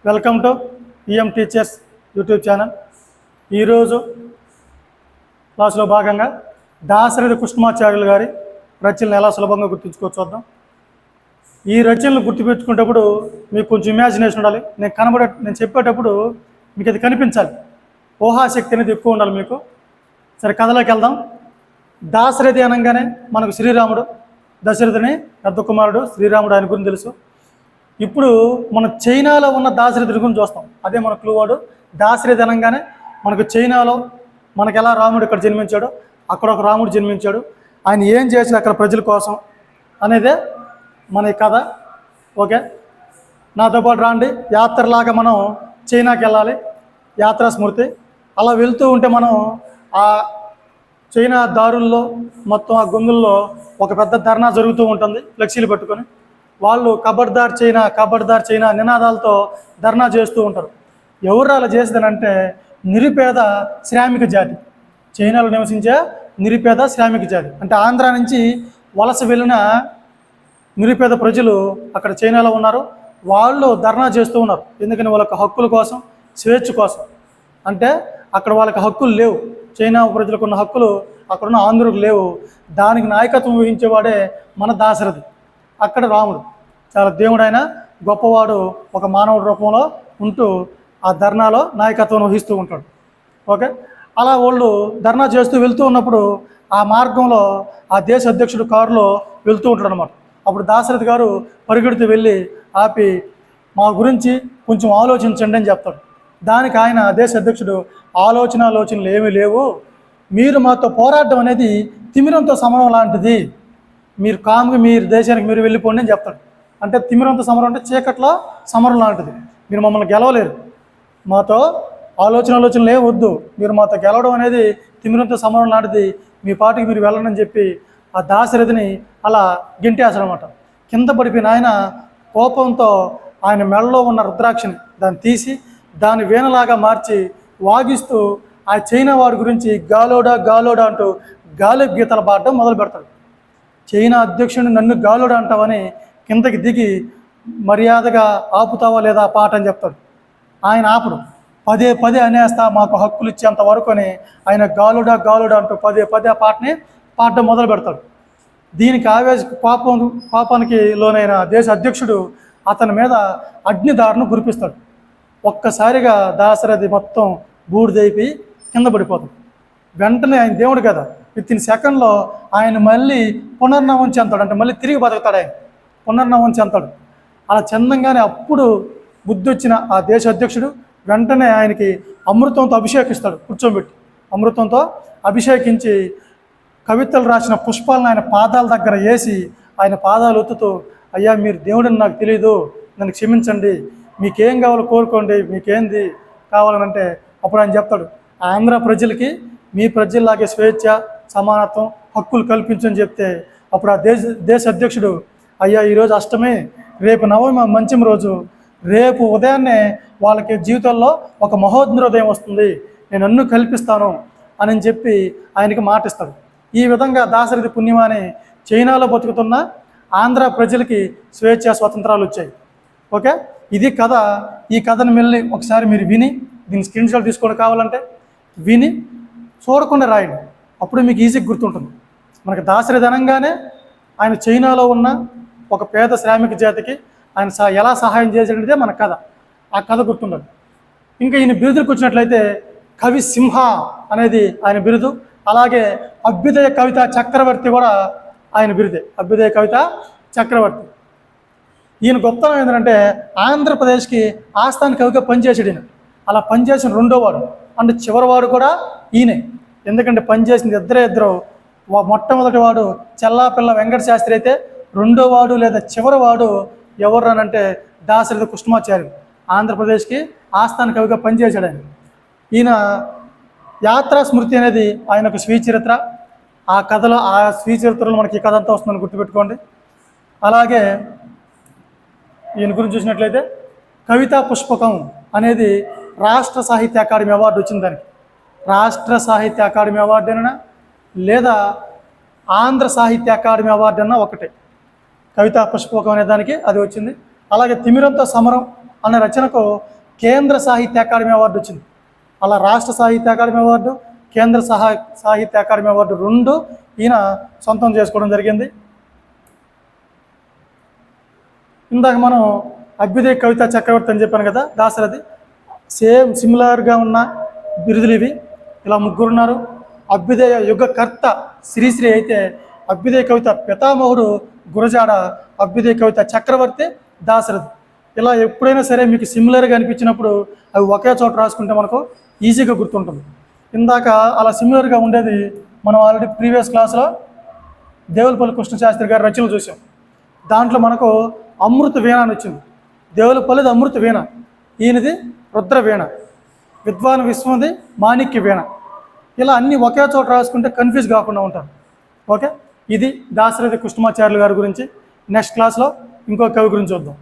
Welcome to EM teachers YouTube channel. ఈరోజు క్లాసులో భాగంగా దాశరథి కృష్ణమాచార్యులు గారి రచనలు ఎలా సులభంగా గుర్తుంచుకోవచ్చు చూద్దాం. ఈ రచనలు గుర్తుపెట్టుకునేటప్పుడు మీకు కొంచెం ఇమాజినేషన్ ఉండాలి. నేను చెప్పేటప్పుడు మీకు అది కనిపించాలి. ఊహాశక్తి అనేది ఎక్కువ ఉండాలి మీకు. సరే, కథలోకి వెళ్దాం. దాశరథి అనగానే మనకు శ్రీరాముడు, దశరథుని పెద్ద కుమారుడు శ్రీరాముడు, ఆయన గురించి తెలుసు. ఇప్పుడు మన చైనాలో ఉన్న దాశరథుడి గురించి చూస్తాం. అదే మన క్లూ వర్డ్. దాశరథి అనగానే మనకు చైనాలో మనకు ఎలా రాముడు ఇక్కడ జన్మించాడో అక్కడ ఒక రాముడు జన్మించాడు. ఆయన ఏం చేశాడు అక్కడ ప్రజల కోసం అనేదే మన ఈ కథ. ఓకే, నాతో పాటు రాండి. యాత్రలాగా మనం చైనాకి వెళ్ళాలి, యాత్రా స్మృతి. అలా వెళ్తూ ఉంటే మనం ఆ చైనా దారుల్లో మొత్తం ఆ గొంతుల్లో ఒక పెద్ద ధర్నా జరుగుతూ ఉంటుంది. ఫ్లెక్సీలు పెట్టుకొని వాళ్ళు కబడ్దార్ చైనా నినాదాలతో ధర్నా చేస్తూ ఉంటారు. ఎవరు అలా చేసేదనంటే నిరుపేద శ్రామిక జాతి, చైనాలో నివసించే నిరుపేద శ్రామిక జాతి. అంటే ఆంధ్ర నుంచి వలస వెళ్ళిన నిరుపేద ప్రజలు అక్కడ చైనాలో ఉన్నారు. వాళ్ళు ధర్నా చేస్తూ ఉన్నారు. ఎందుకని వాళ్ళకి హక్కుల కోసం, స్వేచ్ఛ కోసం. అంటే అక్కడ వాళ్ళకి హక్కులు లేవు. చైనా ప్రజలకు ఉన్న హక్కులు అక్కడున్న ఆంధ్రులకు లేవు. దానికి నాయకత్వం వహించేవాడే మన దాశరథి. అక్కడ రాముడు చాలా దేవుడైన గొప్పవాడు ఒక మానవుడి రూపంలో ఉంటూ ఆ ధర్నాలో నాయకత్వం వహిస్తూ ఉంటాడు. ఓకే, అలా వాళ్ళు ధర్నా చేస్తూ వెళ్తూ ఉన్నప్పుడు ఆ మార్గంలో ఆ దేశ అధ్యక్షుడు కారులో వెళ్తూ ఉంటాడు అనమాట. అప్పుడు దాశరథి గారు పరిగెడుతూ వెళ్ళి ఆపి మా గురించి కొంచెం ఆలోచించండి అని చెప్తాడు. దానికి ఆయన దేశ అధ్యక్షుడు ఆలోచనలు ఏమీ లేవు, మీరు మాతో పోరాటం అనేది తిమిరంతో సమరం లాంటిది, మీరు కామ్గా మీరు దేశానికి మీరు వెళ్ళిపోండి అని చెప్తాడు. అంటే తిమిరంతో సమరం అంటే చీకట్లో సమరం లాంటిది. మీరు మమ్మల్ని గెలవలేరు, మాతో ఆలోచనలు ఏం వద్దు, మీరు మాతో గెలవడం అనేది తిమిరంతో సమరం లాంటిది, మీ పాటికి మీరు వెళ్ళండి అని చెప్పి ఆ దాశరథిని అలా గెంటేస్తాడనమాట. కింద పడిపోయిన ఆయన కోపంతో ఆయన మెడలో ఉన్న రుద్రాక్షని దాన్ని తీసి దాన్ని వీణలాగా మార్చి వాగిస్తూ ఆ చైనా వాడి గురించి గాలోడా అంటూ గాలి గీతలు పాడడం మొదలు పెడతాడు. చైనా అధ్యక్షుడిని నన్ను గాలోడా అంటావని కిందకి దిగి మర్యాదగా ఆపుతావా లేదా పాట అని చెప్తాడు. ఆయన ఆపడు. పదే అనేస్తా, మాకు హక్కులు ఇచ్చేంత వరకు అని ఆయన గాలుడా అంటూ పదే ఆ పాటని పాడడం మొదలు పెడతాడు. దీనికి కోపానికి లోనైన దేశ అధ్యక్షుడు అతని మీద అగ్నిదారును కురిపిస్తాడు. ఒక్కసారిగా దాశరథి మొత్తం బూడిదైపోయి కింద పడిపోతాడు. వెంటనే ఆయన దేవుడు కదా, విత్ ఇన్ సెకండ్లో ఆయన మళ్ళీ పునర్నవం చెందుతాడు. అంటే మళ్ళీ తిరిగి బతుకుతాడు. ఆయన పునర్నవం చెందుతాడు. అలా చెందంగానే అప్పుడు బుద్ధి వచ్చిన ఆ దేశ అధ్యక్షుడు వెంటనే ఆయనకి అమృతంతో అభిషేకిస్తాడు. కూర్చోబెట్టి అమృతంతో అభిషేకించి కవితలు రాసిన పుష్పాలను ఆయన పాదాల దగ్గర వేసి ఆయన పాదాలు ఒత్తుతూ, అయ్యా మీరు దేవుడని నాకు తెలియదు, నన్ను క్షమించండి, మీకేం కావాలో కోరుకోండి, మీకేంది కావాలనంటే అప్పుడు ఆయన చెప్తాడు, ఆంధ్ర ప్రజలకి మీ ప్రజల్లాగే స్వేచ్ఛ, సమానత్వం, హక్కులు కల్పించని చెప్తే అప్పుడు ఆ దేశ అధ్యక్షుడు, అయ్యా ఈరోజు అష్టమి, రేపు నవమి మంచం రోజు, రేపు ఉదయాన్నే వాళ్ళకి జీవితంలో ఒక మహోన్నతోదయం వస్తుంది, నేను అన్ను కల్పిస్తాను అని చెప్పి ఆయనకి మాటిస్తాడు. ఈ విధంగా దాశరథి పుణ్యమాని చైనాలో బతుకుతున్న ఆంధ్ర ప్రజలకి స్వేచ్ఛ, స్వతంత్రాలు వచ్చాయి. ఓకే, ఇది కథ. ఈ కథను మళ్ళీ ఒకసారి మీరు విని దీన్ని స్క్రీన్ షాట్ తీసుకోవడం కావాలంటే విని చూడకుండా రాయండి, అప్పుడు మీకు ఈజీగా గుర్తుంటుంది. మనకి దాశరథి అనగానే ఆయన చైనాలో ఉన్న ఒక పేద శ్రామిక జాతికి ఆయన ఎలా సహాయం చేసేటదే మన కథ. ఆ కథ గుర్తుండదు. ఇంకా ఈయన బిరుదులకు వచ్చినట్లయితే కవి సింహ అనేది ఆయన బిరుదు. అలాగే అభ్యుదయ కవిత చక్రవర్తి కూడా ఆయన బిరుదే, అభ్యుదయ కవిత చక్రవర్తి. ఈయన గొప్పతనం ఏంటంటే ఆంధ్రప్రదేశ్కి ఆస్థాన కవిగా పనిచేసాడు ఈయన. అలా పనిచేసిన రెండోవాడు అంటే చివరివాడు కూడా ఈయనే. ఎందుకంటే పనిచేసింది ఇద్దరు. మొట్టమొదటి వాడు చెల్లాపిల్ల వెంకట శాస్త్రి అయితే రెండోవాడు లేదా చివరివాడు ఎవరు అనంటే దాశరథి కృష్ణమాచార్యులు. ఆంధ్రప్రదేశ్కి ఆస్థాన కవిగా పనిచేశాడు ఆయన. ఈయన యాత్రా స్మృతి అనేది ఆయన ఒక స్వీయ చరిత్ర. ఆ కథలో ఆ స్వీయ చరిత్రలో మనకి ఈ కథ అంతా వస్తుందని గుర్తుపెట్టుకోండి. అలాగే ఈయన గురించి చూసినట్లయితే కవితా పుష్పకం అనేది రాష్ట్ర సాహిత్య అకాడమీ అవార్డు వచ్చింది దానికి. రాష్ట్ర సాహిత్య అకాడమీ అవార్డు అయినా లేదా ఆంధ్ర సాహిత్య అకాడమీ అవార్డు అన్నా ఒకటే. కవితా పుష్పకం అనే దానికి అది వచ్చింది. అలాగే తిమిరంతో సమరం అనే రచనకు కేంద్ర సాహిత్య అకాడమీ అవార్డు వచ్చింది. అలా రాష్ట్ర సాహిత్య అకాడమీ అవార్డు, కేంద్ర సాహిత్య అకాడమీ అవార్డు 2 ఈయన సొంతం చేసుకోవడం జరిగింది. ఇందాక మనం అభ్యుదయ కవితా చక్రవర్తి అని చెప్పాను కదా, దాశరథి. సిమిలర్గా ఉన్న బిరుదులు ఇవి. ఇలా 3 ఉన్నారు. అభ్యుదయ యుగకర్త శ్రీశ్రీ అయితే అభ్యుదయ కవిత పితామహుడు గురజాడ, అభ్యుదయ కవిత చక్రవర్తి దాశరథి. ఇలా ఎప్పుడైనా సరే మీకు సిమిలర్గా అనిపించినప్పుడు అవి ఒకే చోట రాసుకుంటే మనకు ఈజీగా గుర్తుంటుంది. ఇందాక అలా సిమిలర్గా ఉండేది మనం ఆల్రెడీ ప్రీవియస్ క్లాస్లో దేవులపల్లి కృష్ణశాస్త్రి గారి రచనలు చూసాం. దాంట్లో మనకు అమృత వీణ అని వచ్చింది. దేవులపల్లిది అమృత వీణ, ఈయనది రుద్ర వీణ, విద్వాన్ విశ్వంది మాణిక్య వీణ. ఇలా అన్నీ ఒకే చోట రాసుకుంటే కన్ఫ్యూజ్ కాకుండా ఉంటారు. ఓకే, ఇది దాశరథి కృష్ణమాచార్యులు గారి గురించి. నెక్స్ట్ క్లాస్లో ఇంకో కవి గురించి చూద్దాం.